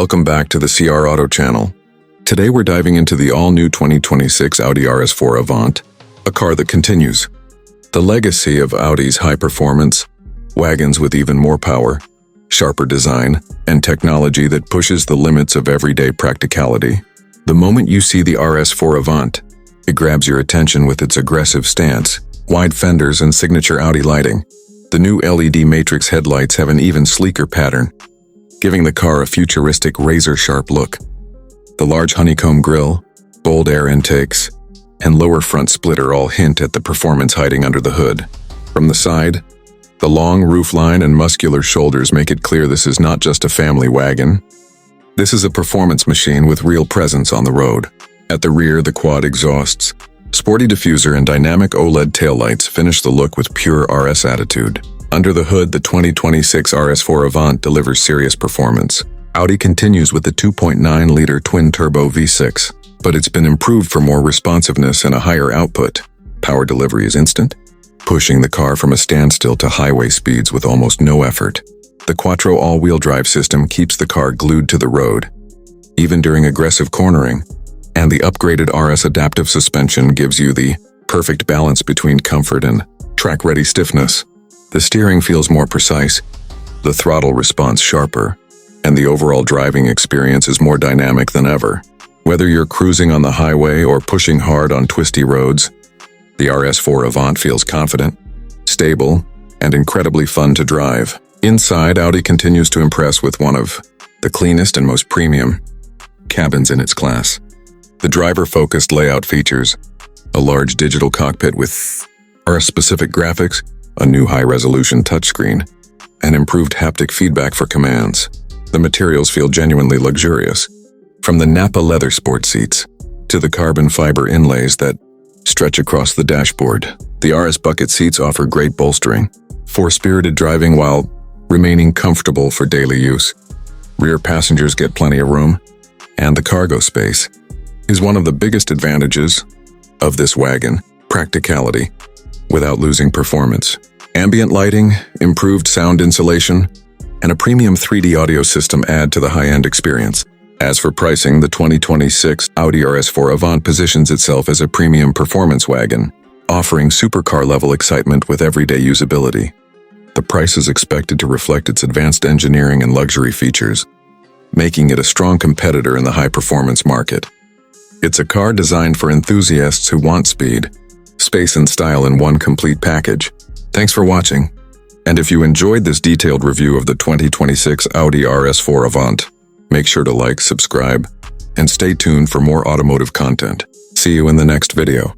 Welcome back to the CR Auto channel. Today we're diving into the all-new 2026 Audi RS4 Avant, a car that continues the legacy of Audi's high performance, wagons with even more power, sharper design, and technology that pushes the limits of everyday practicality. The moment you see the RS4 Avant, it grabs your attention with its aggressive stance, wide fenders, and signature Audi lighting. The new LED matrix headlights have an even sleeker pattern, giving the car a futuristic razor-sharp look. The large honeycomb grille, bold air intakes, and lower front splitter all hint at the performance hiding under the hood. From the side, the long roofline and muscular shoulders make it clear this is not just a family wagon. This is a performance machine with real presence on the road. At the rear, the quad exhausts, sporty diffuser, and dynamic OLED taillights finish the look with pure RS attitude. Under the hood, the 2026 RS4 Avant delivers serious performance. Audi continues with the 2.9-liter twin-turbo V6, but it's been improved for more responsiveness and a higher output. Power delivery is instant, pushing the car from a standstill to highway speeds with almost no effort. The quattro all-wheel drive system keeps the car glued to the road, even during aggressive cornering, and the upgraded RS adaptive suspension gives you the perfect balance between comfort and track-ready stiffness. The steering feels more precise, the throttle responds sharper, and the overall driving experience is more dynamic than ever. Whether you're cruising on the highway or pushing hard on twisty roads, the RS4 Avant feels confident, stable, and incredibly fun to drive. Inside, Audi continues to impress with one of the cleanest and most premium cabins in its class. The driver-focused layout features a large digital cockpit with RS-specific graphics, a new high-resolution touchscreen, and improved haptic feedback for commands. The materials feel genuinely luxurious, from the Nappa leather sport seats to the carbon fiber inlays that stretch across the dashboard. The RS bucket seats offer great bolstering for spirited driving while remaining comfortable for daily use. Rear passengers get plenty of room, and the cargo space is one of the biggest advantages of this wagon: practicality without losing performance. Ambient lighting, improved sound insulation, and a premium 3D audio system add to the high-end experience. As for pricing, the 2026 Audi RS4 Avant positions itself as a premium performance wagon, offering supercar-level excitement with everyday usability. The price is expected to reflect its advanced engineering and luxury features, making it a strong competitor in the high-performance market. It's a car designed for enthusiasts who want speed, space, and style in one complete package. Thanks for watching, and if you enjoyed this detailed review of the 2026 Audi RS4 Avant, make sure to like, subscribe, and stay tuned for more automotive content. See you in the next video.